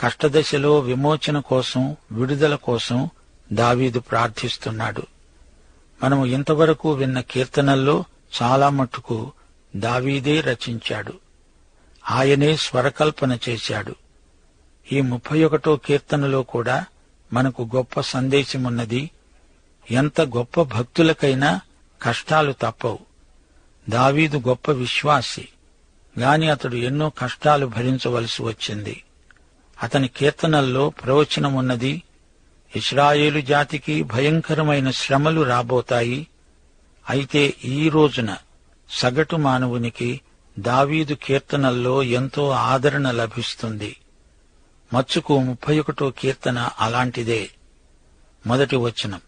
కష్టదశలో విమోచన కోసం, విడుదల కోసం దావీదు ప్రార్థిస్తున్నాడు. మనము ఇంతవరకు విన్న కీర్తనల్లో చాలా మట్టుకు దావీదే రచించాడు. ఆయనే స్వరకల్పన చేశాడు. ఈ 31వ కీర్తనలో కూడా మనకు గొప్ప సందేశమున్నది. ఎంత గొప్ప భక్తులకైనా కష్టాలు తప్పవు. దావీదు గొప్ప విశ్వాసి, గాని అతడు ఎన్నో కష్టాలు భరించవలసి వచ్చింది. అతని కీర్తనల్లో ప్రవచనమున్నది. ఇశ్రాయేలు జాతికి భయంకరమైన శ్రమలు రాబోతాయి. అయితే ఈ రోజున సగటు మానవునికి దావీదు కీర్తనల్లో ఎంతో ఆదరణ లభిస్తుంది. మచ్చుకు 31వ కీర్తన అలాంటిదే. మొదటి వచనం,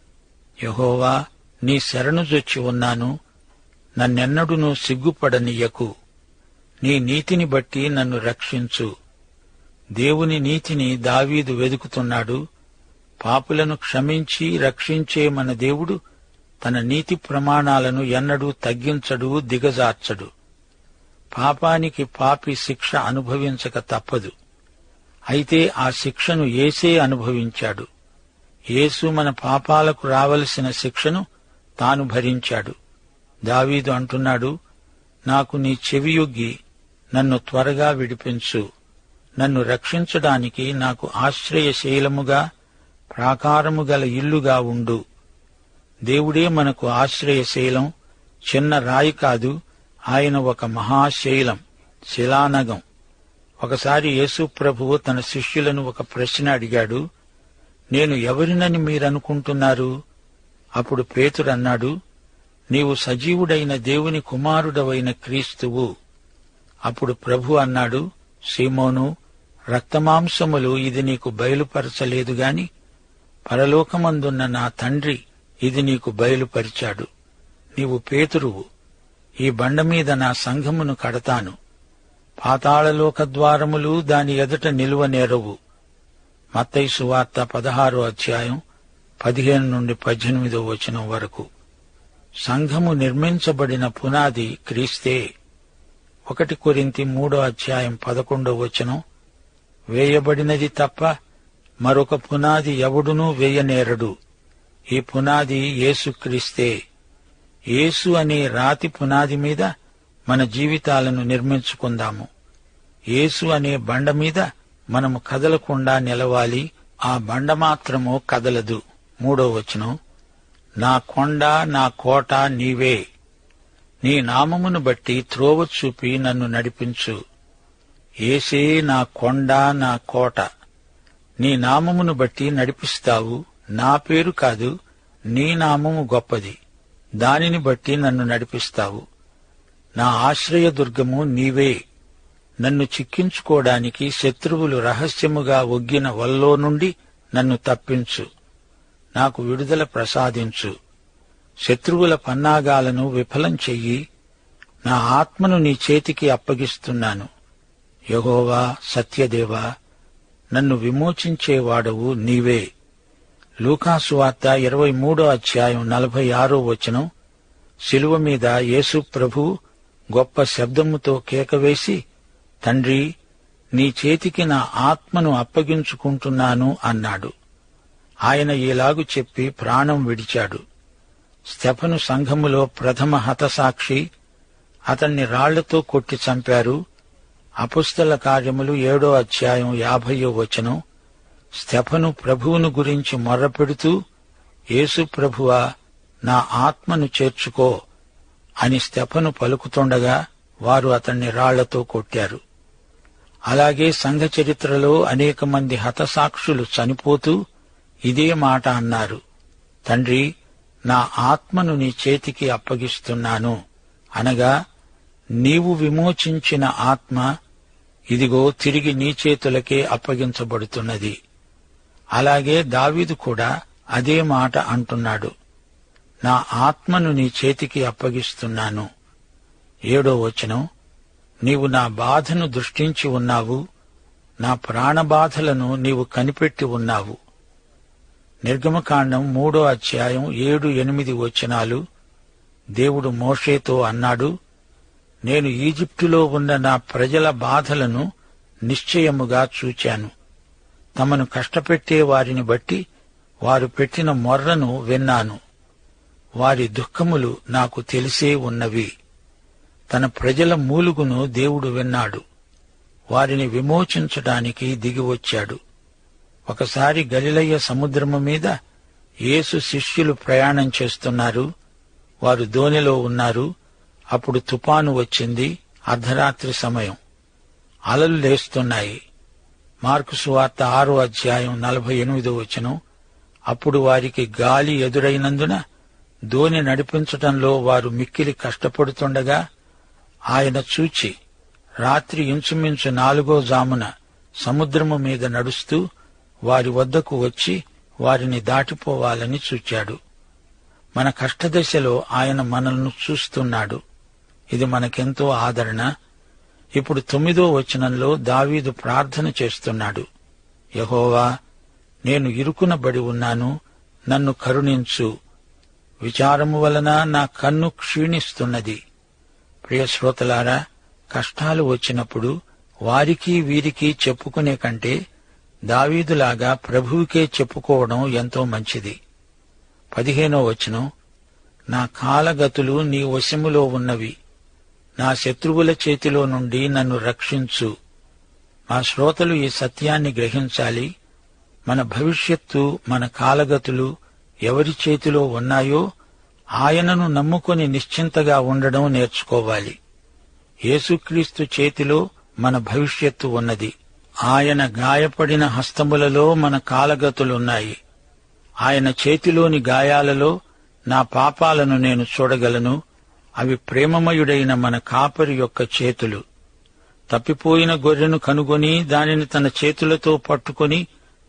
యెహోవా, నీ శరణుజొచ్చి ఉన్నాను, నన్నెన్నడునూ సిగ్గుపడనియ్యకు. నీ నీతిని బట్టి నన్ను రక్షించు. దేవుని నీతిని దావీదు వెదుకుతున్నాడు. పాపులను క్షమించి రక్షించే మన దేవుడు తన నీతి ప్రమాణాలను ఎన్నడూ తగ్గించడు, దిగజార్చడు. పాపానికి పాపి శిక్ష అనుభవించక తప్పదు. అయితే ఆ శిక్షను యేసే అనుభవించాడు. యేసు మన పాపాలకు రావలసిన శిక్షను తాను భరించాడు. దావీదు అంటున్నాడు, నాకు నీ చెవియొగ్గి నన్ను త్వరగా విడిపించు. నన్ను రక్షించడానికి నాకు ఆశ్రయశైలముగా, ప్రాకారము గల ఇల్లుగా ఉండు. దేవుడే మనకు ఆశ్రయశైలం, చిన్న రాయి కాదు. ఆయన ఒక మహాశైలం, శిలానగం. ఒకసారి యేసు ప్రభువు తన శిష్యులను ఒక ప్రశ్న అడిగాడు, నేను ఎవరినని మీరనుకుంటున్నారు? అప్పుడు పేతురన్నాడు, నీవు సజీవుడైన దేవుని కుమారుడవైన క్రీస్తువు. అప్పుడు ప్రభు అన్నాడు, సీమోను, రక్తమాంసములు ఇది నీకు బయలుపరచలేదు గాని పరలోకమందున్న నా తండ్రి ఇది నీకు బయలుపరిచాడు. నీవు పేతురువు. ఈ బండ మీద నా సంఘమును కడతాను. పాతాళలోక ద్వారములు దాని ఎదుట నిలువనేరవు. మత్తయి సువార్త 16వ అధ్యాయం 15 నుండి 18వ వచనం వరకు. సంఘము నిర్మించబడిన పునాది క్రీస్తే. 1 కొరింథీ 3వ అధ్యాయం 11వ వచనం, వేయబడినది తప్ప మరొక పునాది ఎవడునూ వేయనేరడు. ఈ పునాది యేసుక్రీస్తే. యేసు అనే రాతి పునాది మీద మన జీవితాలను నిర్మించుకుందాము. యేసు అనే బండ మీద మనము కదలకుండా నిలవాలి. ఆ బండ మాత్రము కదలదు. 3వ వచనం, నా కొండ, నా కోట నీవే. నీ నామమును బట్టి త్రోవ చూపి నన్ను నడిపించు. యేసే నా కొండ, నా కోట. నీ నామమును బట్టి నడిపిస్తావు. నా పేరు కాదు, నీ నామము గొప్పది. దానిని బట్టి నన్ను నడిపిస్తావు. నా ఆశ్రయదుర్గము నీవే. నన్ను చిక్కించుకోవడానికి శత్రువులు రహస్యముగా ఒగ్గిన వల్లో నుండి నన్ను తప్పించు. నాకు విడుదల ప్రసాదించు. శత్రువుల పన్నాగాలను విఫలం చెయ్యి. నా ఆత్మను నీ చేతికి అప్పగిస్తున్నాను. యెహోవా, సత్యదేవా, నన్ను విమోచించేవాడవు నీవే. లూకాసు వార్త 23వ అధ్యాయం 46వ వచనం, శిలువ మీద యేసు ప్రభు గొప్ప శబ్దముతో కేకవేసి, తండ్రి, నీ చేతికి నా ఆత్మను అప్పగించుకుంటున్నాను అన్నాడు. ఆయన ఈలాగు చెప్పి ప్రాణం విడిచాడు. స్తెఫను సంఘములో ప్రథమ హతసాక్షి. అతన్ని రాళ్లతో కొట్టి చంపారు. అపుస్తల కార్యములు 7వ అధ్యాయం 50వ వచనం, స్తెఫను ప్రభువును గురించి మొర్రపెడుతూ, యేసు ప్రభువా, నా ఆత్మను చేర్చుకో అని స్తెఫను పలుకుతుండగా వారు అతన్ని రాళ్లతో కొట్టారు. అలాగే సంఘ చరిత్రలో అనేక మంది హతసాక్షులు చనిపోతూ ఇదే మాట అన్నారు, తండ్రి, నా ఆత్మను నీ చేతికి అప్పగిస్తున్నాను. అనగా నీవు విమోచించిన ఆత్మ ఇదిగో తిరిగి నీ చేతులకే అప్పగించబడుతున్నది. అలాగే దావీదు కూడా అదే మాట అంటున్నాడు, నా ఆత్మను నీ చేతికి అప్పగిస్తున్నాను. 7వ వచనం, నీవు నా బాధను దృష్టించి ఉన్నావు, నా ప్రాణబాధలను నీవు కనిపెట్టి ఉన్నావు. నిర్గమకాండం 3వ అధ్యాయం 7-8 వచనాలు, దేవుడు మోషేతో అన్నాడు, నేను ఈజిప్టులో ఉన్న నా ప్రజల బాధలను నిశ్చయముగా చూచాను. తమను కష్టపెట్టే వారిని బట్టి వారు పెట్టిన మొర్రను విన్నాను. వారి దుఃఖములు నాకు తెలిసే ఉన్నవి. తన ప్రజల మూలుగును దేవుడు విన్నాడు. వారిని విమోచించడానికి దిగివచ్చాడు. ఒకసారి గలిలయ సముద్రము మీద యేసు శిష్యులు ప్రయాణం చేస్తున్నారు. వారు దోణిలో ఉన్నారు. అప్పుడు తుపాను వచ్చింది. అర్ధరాత్రి సమయం. అలలు లేస్తున్నాయి. మార్కు సువార్త 6వ అధ్యాయం 48వ వచనం. అప్పుడు వారికి గాలి ఎదురైనందున దోణి నడిపించటంలో వారు మిక్కిలి కష్టపడుతుండగా ఆయన చూచి రాత్రి ఇంచుమించు 4వ జామున సముద్రము మీద నడుస్తూ వారి వద్దకు వచ్చి వారిని దాటిపోవాలని చూచాడు. మన కష్టదశలో ఆయన మనల్ని చూస్తున్నాడు. ఇది మనకెంతో ఆదరణ. ఇప్పుడు 9వ వచనంలో దావీదు ప్రార్థన చేస్తున్నాడు. యెహోవా, నేను ఇరుకునబడి ఉన్నాను, నన్ను కరుణించు. విచారము వలన నా కన్ను క్షీణిస్తున్నది. ప్రియ శ్రోతలారా, కష్టాలు వచ్చినప్పుడు వారికి వీరికి చెప్పుకునే కంటే దావీదులాగా ప్రభువుకే చెప్పుకోవడం ఎంతో మంచిది. 15వ వచనం. నా కాలగతులు నీ వశములో ఉన్నవి, నా శత్రువుల చేతిలో నుండి నన్ను రక్షించు. మా శ్రోతలు ఈ సత్యాన్ని గ్రహించాలి. మన భవిష్యత్తు, మన కాలగతులు ఎవరి చేతిలో ఉన్నాయో ఆయనను నమ్ముకొని నిశ్చింతగా ఉండడం నేర్చుకోవాలి. యేసుక్రీస్తు చేతిలో మన భవిష్యత్తు ఉన్నది. ఆయన గాయపడిన హస్తములలో మన కాలగతులున్నాయి. ఆయన చేతిలోని గాయాలలో నా పాపాలను నేను చూడగలను. అవి ప్రేమమయుడైన మన కాపరి యొక్క చేతులు. తప్పిపోయిన గొర్రెను కనుగొని దానిని తన చేతులతో పట్టుకొని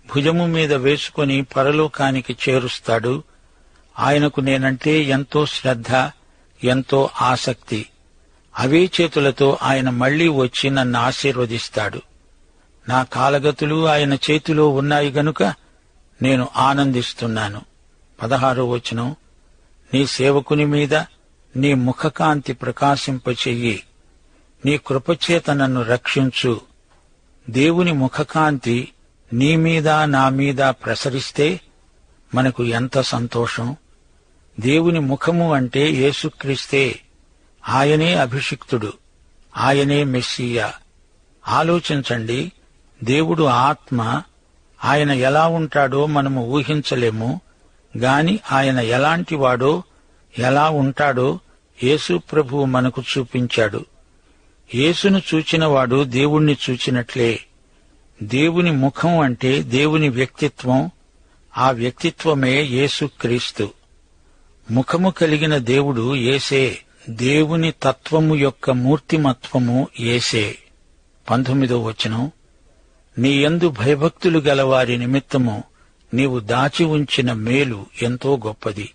భుజము మీద వేసుకొని పరలోకానికి చేరుస్తాడు. ఆయనకు నేనంటే ఎంతో శ్రద్ధ, ఎంతో ఆసక్తి. అవే చేతులతో ఆయన మళ్లీ వచ్చి నన్ను ఆశీర్వదిస్తాడు. నా కాలగతులు ఆయన చేతిలో ఉన్నాయి గనుక నేను ఆనందిస్తున్నాను. 16వ వచనం. నీ సేవకుని మీద నీ ముఖకాంతి ప్రకాశింపచెయ్యి. నీ కృపచేత నన్ను రక్షించు. దేవుని ముఖకాంతి నీ మీద నా మీద ప్రసరిస్తే మనకు ఎంత సంతోషం. దేవుని ముఖము అంటే యేసుక్రీస్తే. ఆయనే అభిషిక్తుడు, ఆయనే మెస్సీయా. ఆలోచించండి, దేవుడు ఆత్మ. ఆయన ఎలా ఉంటాడో మనము ఊహించలేము. గాని ఆయన ఎలాంటివాడో, ఎలా ఉంటాడో యేసు ప్రభువు మనకు చూపించాడు. యేసును చూచినవాడు దేవుణ్ణి చూచినట్లే. దేవుని ముఖం అంటే దేవుని వ్యక్తిత్వం. ఆ వ్యక్తిత్వమే యేసుక్రీస్తు. ముఖము కలిగిన దేవుడు యేసే. దేవుని తత్వము యొక్క మూర్తిమత్వము యేసే. 19వ వచనం. నీ యందు భయభక్తులు గలవారి నిమిత్తము నీవు దాచి ఉంచిన మేలు ఎంతో గొప్పది.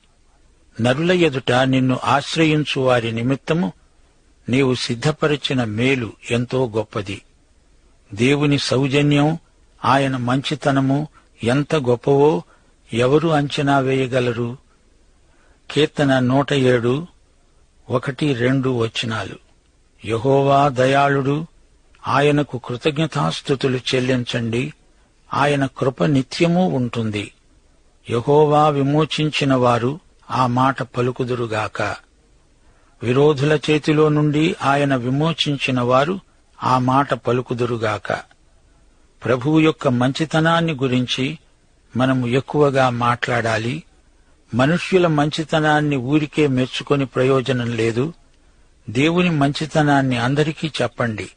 నరుల ఎదుట నిన్ను ఆశ్రయించు వారి నిమిత్తము నీవు సిద్ధపరిచిన మేలు ఎంతో గొప్పది. దేవుని సౌజన్యం, ఆయన మంచితనము ఎంత గొప్పవో ఎవరు అంచనా వేయగలరు? కీర్తన 107, 1-2 వచనాలు. యెహోవా దయాళుడు, ఆయనకు కృతజ్ఞతాస్తుతులు చెల్లించండి. ఆయన కృప నిత్యమూ ఉంటుంది. యెహోవా విమోచించిన వారు ఆ మాట పలుకుదురుగాక. విరోధుల చేతిలో నుండి ఆయన విమోచించిన వారు ఆ మాట పలుకుదురుగాక. ప్రభువు యొక్క మంచితనాన్ని గురించి మనము ఎక్కువగా మాట్లాడాలి. మనుష్యుల మంచితనాన్ని ఊరికే మెచ్చుకొని ప్రయోజనం లేదు. దేవుని మంచితనాన్ని అందరికీ చెప్పండి.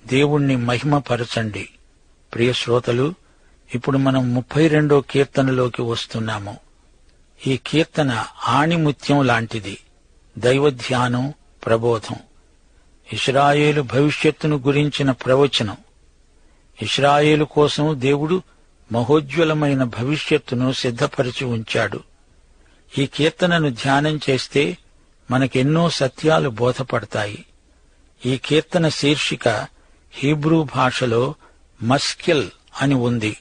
దేవుణ్ణి మహిమపరచండి. ప్రియ శ్రోతలు, ఇప్పుడు మనం 32వ కీర్తనలోకి వస్తున్నాము. ఈ కీర్తన ఆణిముత్యం లాంటిది. దైవధ్యానం, ప్రబోధం. ఇశ్రాయేలు భవిష్యత్తును గురించిన ప్రవచనం. ఇశ్రాయేలు కోసం దేవుడు మహోజ్వలమైన భవిష్యత్తును సిద్ధపరిచి ఉంచాడు. ఈ కీర్తనను ధ్యానం చేస్తే మనకెన్నో సత్యాలు బోధపడతాయి. ఈ కీర్తన శీర్షిక హీబ్రూ భాషలో మస్కిల్ అని ఉంది.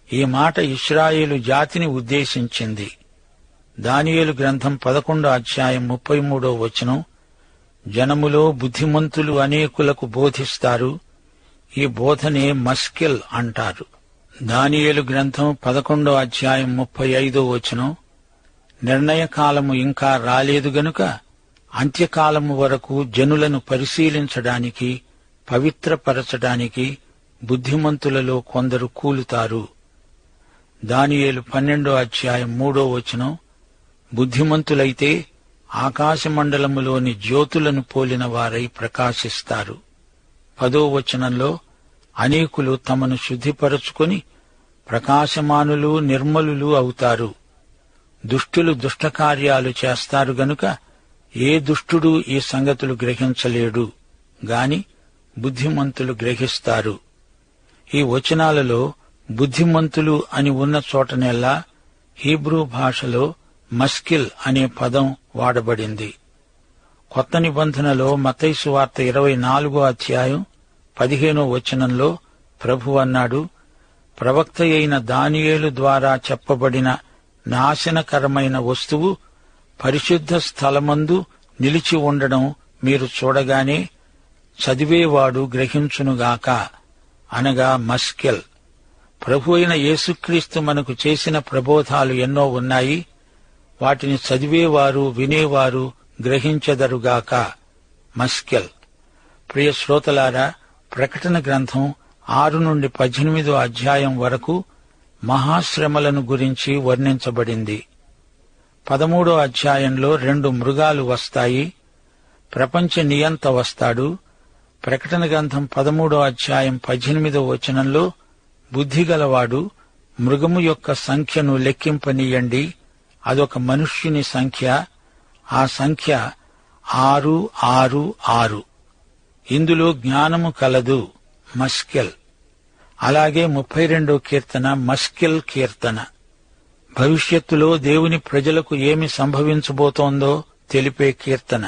ఈ మాట ఇశ్రాయేలు జాతిని ఉద్దేశించింది. దానియేలు గ్రంథం 11వ అధ్యాయం 33వ వచనం. జనములో బుద్ధిమంతులు అనేకులకు బోధిస్తారు. ఈ బోధనే మస్కిల్ అంటారు. దానియేలు గ్రంథం 11వ అధ్యాయం 35వ వచనం. నిర్ణయకాలము ఇంకా రాలేదు గనుక అంత్యకాలము వరకు జనులను పరిశీలించడానికి, పవిత్రపరచడానికి బుద్ధిమంతులలో కొందరు కూలుతారు. దానియేలు 12వ అధ్యాయం 3వ వచనం. బుద్ధిమంతులైతే ఆకాశమండలములోని జ్యోతులను పోలిన వారై ప్రకాశిస్తారు. 10వ వచనంలో అనేకులు తమను శుద్ధిపరచుకొని ప్రకాశమానులు, నిర్మలులు అవుతారు. దుష్టులు దుష్టకార్యాలు చేస్తారు గనుక ఏ దుష్టుడు ఈ సంగతులు గ్రహించలేడు గాని బుద్ధిమంతులు గ్రహిస్తారు. ఈ వచనాలలో బుద్ధిమంతులు అని ఉన్న చోటనెల్లా హీబ్రూ భాషలో మస్కిల్ అనే పదం వాడబడింది. కొత్త నిబంధనలో మత్తయి సువార్త 24వ అధ్యాయం 15వ వచనంలో ప్రభువు అన్నాడు, ప్రవక్త అయిన దానియేలు ద్వారా చెప్పబడిన నాశనకరమైన వస్తువు పరిశుద్ధ స్థలమందు నిలిచి ఉండడం మీరు చూడగానే చదివేవాడు గ్రహించునుగాక, అనగా మస్కెల్. ప్రభు అయిన యేసుక్రీస్తు మనకు చేసిన ప్రబోధాలు ఎన్నో ఉన్నాయి. వాటిని చదివేవారు, వినేవారు గ్రహించెదరుగాక. మస్కెల్. ప్రియ శ్రోతలారా, ప్రకటన గ్రంథం 6 నుండి 18వ అధ్యాయం వరకు మహాశ్రమలను గురించి వర్ణించబడింది. 13వ అధ్యాయంలో 2 మృగాలు వస్తాయి. ప్రపంచ నియంత వస్తాడు. ప్రకటన గ్రంథం 13వ అధ్యాయం 18వ వచనంలో బుద్ధిగలవాడు మృగము యొక్క సంఖ్యను లెక్కింపనీయండి, అదొక మనుష్యుని సంఖ్య, ఆ సంఖ్య 666. ఇందులో జ్ఞానము కలదు, మస్కెల్. అలాగే 32వ కీర్తన మస్కెల్ కీర్తన. భవిష్యత్తులో దేవుని ప్రజలకు ఏమి సంభవించబోతోందో తెలిపే కీర్తన.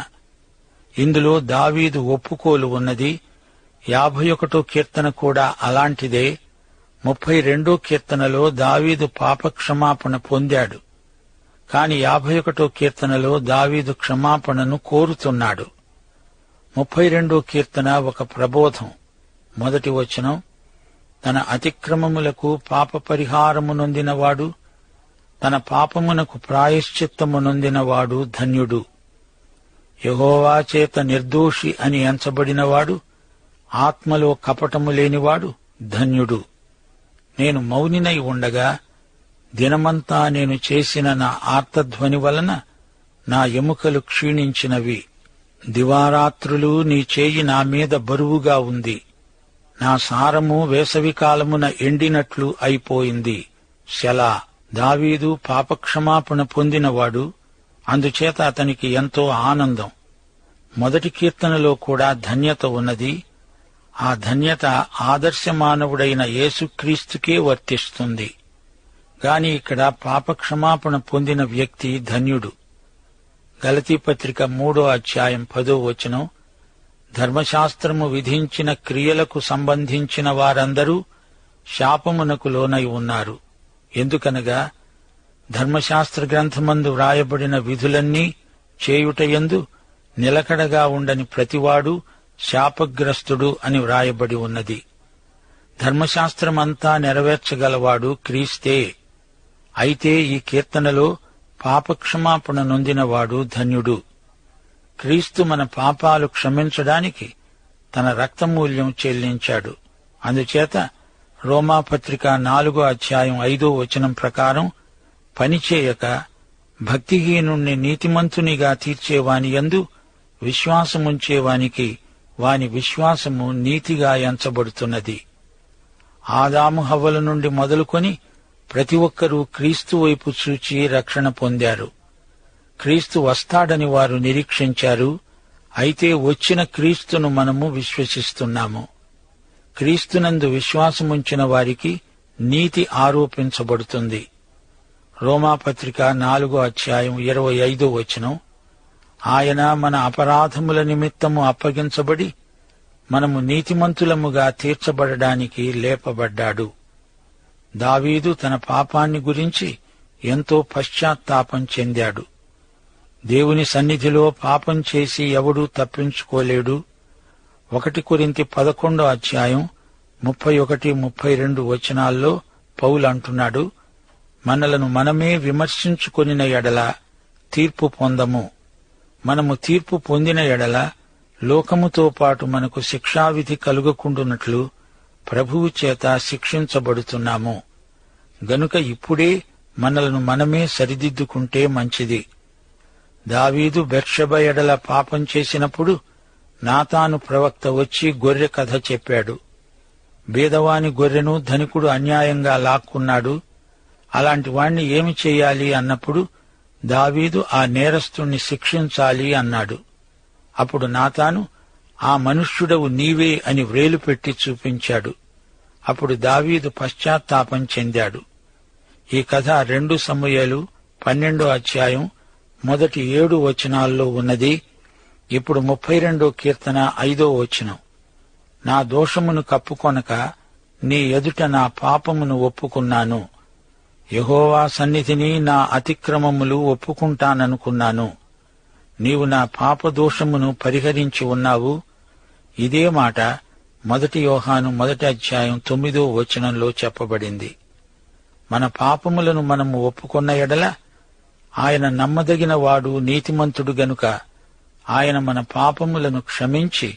ఇందులో దావీదు ఒప్పుకోలు ఉన్నది. 51వ కీర్తన కూడా అలాంటిదే. 32వ కీర్తనలో దావీదు పాపక్షమాపణ పొందాడు. కాని 51వ కీర్తనలో దావీదు క్షమాపణను కోరుతున్నాడు. 32వ కీర్తన ఒక ప్రబోధం. 1వ వచనం, తన అతిక్రమములకు పాప పరిహారము నొందినవాడు, తన పాపమునకు ప్రాయశ్చిత్తము నొందినవాడు ధన్యుడు. యెహోవా చేత నిర్దోషి అని ఎంచబడినవాడు, ఆత్మలో కపటము లేనివాడు ధన్యుడు. నేను మౌనినై ఉండగా దినమంతా నేను చేసిన నా ఆర్తధ్వని వలన నా ఎముకలు క్షీణించినవి. దివారాత్రులు నీ చేయి నా మీద బరువుగా ఉంది. నా సారము వేసవికాలమున ఎండినట్లు అయిపోయింది. శలా. దావీదు పాపక్షమాపణ పొందినవాడు, అందుచేత అతనికి ఎంతో ఆనందం. 1వ కీర్తనలో కూడా ధన్యత ఉన్నది. ఆ ధన్యత ఆదర్శమానవుడైన యేసుక్రీస్తుకే వర్తిస్తుంది. గాని ఇక్కడ పాపక్షమాపణ పొందిన వ్యక్తి ధన్యుడు. గలతీపత్రిక 3వ అధ్యాయం 10వ వచనం, ధర్మశాస్త్రము విధించిన క్రియలకు సంబంధించిన వారందరూ శాపమునకు లోనై ఉన్నారు. ఎందుకనగా ధర్మశాస్త్ర గ్రంథమందు వ్రాయబడిన విధులన్నీ చేయుటయందు నిలకడగా ఉండని ప్రతివాడు శాపగ్రస్తుడు అని వ్రాయబడి ఉన్నది. ధర్మశాస్త్రమంతా నెరవేర్చగలవాడు క్రీస్తే. అయితే ఈ కీర్తనలో పాపక్షమాపణ నొందినవాడు ధన్యుడు. క్రీస్తు మన పాపాలు క్షమించడానికి తన రక్తమూల్యం చెల్లించాడు. అందుచేత రోమాపత్రిక 4వ అధ్యాయం 5వ వచనం ప్రకారం పనిచేయక భక్తిహీనుణ్ణి నీతిమంతునిగా తీర్చేవాని యందు విశ్వాసముంచేవానికి వాని విశ్వాసము నీతిగా ఎంచబడుతున్నది. ఆదాము హవ్వల నుండి మొదలుకొని ప్రతి ఒక్కరూ క్రీస్తు వైపు చూచి రక్షణ పొందారు. క్రీస్తు వస్తాడని వారు నిరీక్షించారు. అయితే వచ్చిన క్రీస్తును మనము విశ్వసిస్తున్నాము. క్రీస్తునందు విశ్వాసముంచిన వారికి నీతి ఆరోపించబడుతుంది. రోమాపత్రిక 4వ అధ్యాయం 25వ వచనం, ఆయన మన అపరాధముల నిమిత్తము అప్పగించబడి మనము నీతిమంతులముగా తీర్చబడడానికి లేపబడ్డాడు. దావీదు తన పాపాన్ని గురించి ఎంతో పశ్చాత్తాపం చెందాడు. దేవుని సన్నిధిలో పాపం చేసి ఎవడూ తప్పించుకోలేడు. 1 కొరింథీ 11వ అధ్యాయం 31, 32 వచనాల్లో పౌలు అంటున్నాడు, మనలను మనమే విమర్శించుకొనిన ఎడల తీర్పు పొందము. మనము తీర్పు పొందిన ఎడల లోకముతో పాటు మనకు శిక్షావిధి కలుగకుండునట్లు ప్రభువు చేత శిక్షించబడుతున్నాము. గనుక ఇప్పుడే మనలను మనమే సరిదిద్దుకుంటే మంచిది. దావీదు బెర్షెబ ఎడల పాపం చేసినప్పుడు నాతాను ప్రవక్త వచ్చి గొర్రె కథ చెప్పాడు. బీదవాని గొర్రెను ధనికుడు అన్యాయంగా లాక్కున్నాడు, అలాంటి వాణ్ణి ఏమి చెయ్యాలి అన్నప్పుడు దావీదు ఆ నేరస్తుణ్ణి శిక్షించాలి అన్నాడు. అప్పుడు నాతాను, ఆ మనుష్యుడవు నీవే అని వ్రేలు పెట్టి చూపించాడు. అప్పుడు దావీదు పశ్చాత్తాపం చెందాడు. ఈ కథ 2 సమూయేలు 12వ అధ్యాయం మొదటి 7 వచనాల్లో ఉన్నది. ఇప్పుడు 32వ కీర్తన 5వ వచనం. నా దోషమును కప్పుకొనక నీ ఎదుట నా పాపమును ఒప్పుకున్నాను. యెహోవా సన్నిధిని నా అతిక్రమములు ఒప్పుకుంటాననుకున్నాను. నీవు నా పాపదోషమును పరిహరించి ఉన్నావు. ఇదే మాట 1 యోహాను 1వ అధ్యాయం 9వ వచనంలో చెప్పబడింది. మన పాపములను మనము ఒప్పుకొన్న ఎడల ఆయన నమ్మదగిన వాడు, నీతిమంతుడు గనుక ఆయన మన పాపములను క్షమించి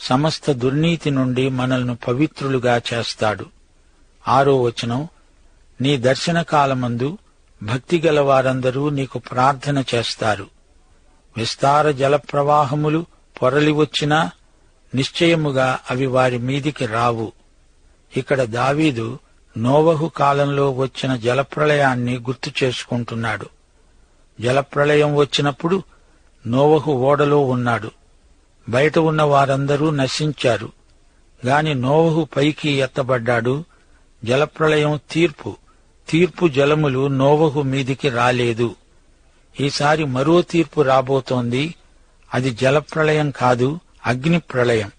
సమస్త దుర్నీతి నుండి మనల్ని పవిత్రులుగా చేస్తాడు. 6వ వచనం, నీ దర్శన కాలమందు భక్తిగల వారందరూ నీకు ప్రార్థన చేస్తారు. విస్తార జలప్రవాహములు పొరలి వచ్చినా నిశ్చయముగా అవి వారి మీదికి రావు. ఇక్కడ దావీదు నోవహు కాలంలో వచ్చిన జలప్రళయాన్ని గుర్తు చేసుకుంటున్నాడు. జలప్రళయం వచ్చినప్పుడు నోవహు ఓడలో ఉన్నాడు. బయట ఉన్న వారందరూ నశించారు. గాని నోవహు పైకి ఎత్తబడ్డాడు. జలప్రళయం తీర్పు జలములు నోవహు మీదికి రాలేదు. ఈసారి మరో తీర్పు రాబోతోంది. అది జలప్రళయం కాదు, అగ్నిప్రళయం.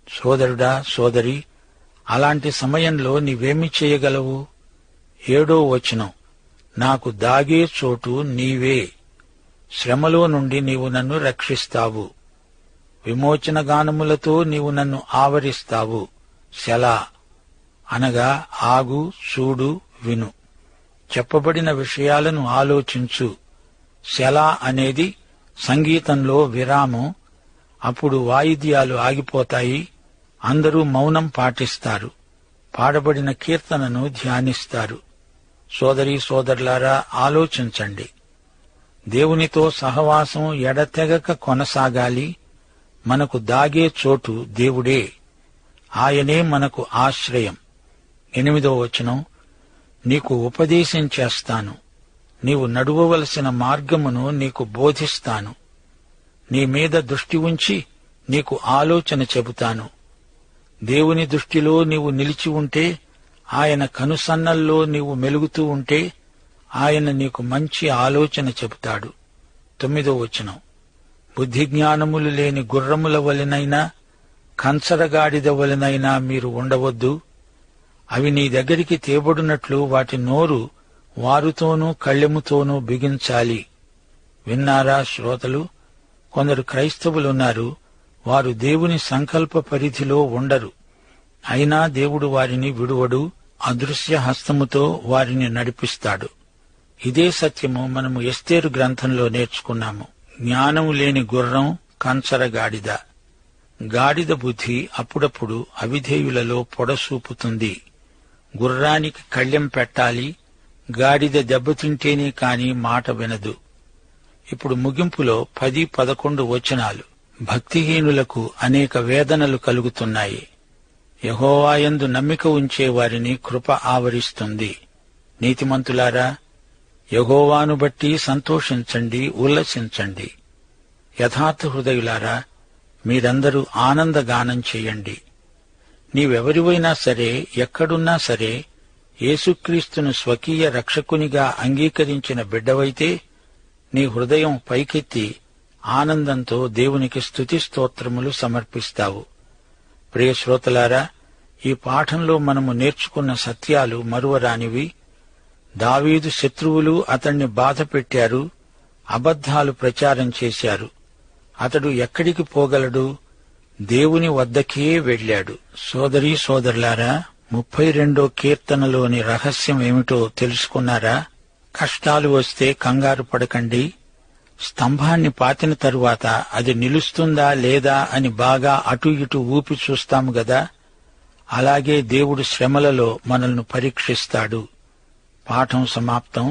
సోదరుడా, సోదరి, అలాంటి సమయంలో నీవేమి చేయగలవు? 7వ వచనం, నాకు దాగే చోటు నీవే. శ్రమలో నుండి నీవు నన్ను రక్షిస్తావు. విమోచన గానములతో నీవు నన్ను ఆవరిస్తావు. సెలా అనగా ఆగు, చూడు, విను. చెప్పబడిన విషయాలను ఆలోచించు. సెలా అనేది సంగీతంలో విరామం. అప్పుడు వాయిద్యాలు ఆగిపోతాయి. అందరూ మౌనం పాటిస్తారు. పాడబడిన కీర్తనను ధ్యానిస్తారు. సోదరీ సోదరులారా, ఆలోచించండి. దేవునితో సహవాసం ఎడతెగక కొనసాగాలి. మనకు దాగే చోటు దేవుడే. ఆయనే మనకు ఆశ్రయం. 8వ వచనం, నీకు ఉపదేశం చేస్తాను. నీవు నడువవలసిన మార్గమును నీకు బోధిస్తాను. నీ మీద దృష్టి ఉంచి నీకు ఆలోచన చెబుతాను. దేవుని దృష్టిలో నీవు నిలిచి ఉంటే, ఆయన కనుసన్నల్లో నీవు మెలుగుతూ ఉంటే ఆయన నీకు మంచి ఆలోచన చెబుతాడు. 9వ వచనం, బుద్ధిజ్ఞానములు లేని గుర్రముల వలెనైనా కంచరగాడిద వలెనైనా మీరు ఉండవద్దు. అవి నీ దగ్గరికి తేబడినట్లు వాటి నోరు వారుతోనూ కళ్ళెముతోనూ బిగించాలి. విన్నారా శ్రోతలు? కొందరు క్రైస్తవులున్నారు, వారు దేవుని సంకల్ప పరిధిలో ఉండరు. అయినా దేవుడు వారిని విడువడు, అదృశ్య హస్తముతో వారిని నడిపిస్తాడు. ఇదే సత్యము మనము ఎస్తేరు గ్రంథంలో నేర్చుకున్నాము. జ్ఞానం లేని గుర్రం కంచరగాడిద. గాడిద బుద్ధి అప్పుడప్పుడు అవిధేయులలో పొడసూపుతుంది. గుర్రానికి కళ్ళెం పెట్టాలి, గాడిద దెబ్బతింటేనే కాని మాట వినదు. ఇప్పుడు ముగింపులో 10-11 వచనాలు. భక్తిహీనులకు అనేక వేదనలు కలుగుతున్నాయి. యెహోవాయందు నమ్మిక ఉంచే వారిని కృప ఆవరిస్తుంది. నీతిమంతులారా, యెహోవాను బట్టి సంతోషించండి, ఉల్లసించండి. యథార్థ హృదయులారా, మీరందరూ ఆనందగానం చేయండి. నీవెవరివైనా సరే, ఎక్కడున్నా సరే, యేసుక్రీస్తును స్వకీయ రక్షకునిగా అంగీకరించిన బిడ్డవైతే నీ హృదయం పైకెత్తి ఆనందంతో దేవునికి స్తుతి స్తోత్రములు సమర్పిస్తావు. ప్రియ శ్రోతలారా, ఈ పాఠంలో మనము నేర్చుకున్న సత్యాలు మరువరానివి. దావీదు శత్రువులు అతణ్ణి బాధ పెట్టారు, అబద్ధాలు ప్రచారం చేశారు. అతడు ఎక్కడికి పోగలడు? దేవుని వద్దకే వెళ్ళాడు. సోదరీ సోదరులారా, 32వ కీర్తనలోని రహస్యం ఏమిటో తెలుసుకున్నారా? కష్టాలు వస్తే కంగారు పడకండి. స్తంభాన్ని పాతిన తరువాత అది నిలుస్తుందా లేదా అని బాగా అటు ఇటు ఊపి చూస్తాము గదా, అలాగే దేవుడు శ్రమలలో మనల్ని పరీక్షిస్తాడు. పాఠం సమాప్తం.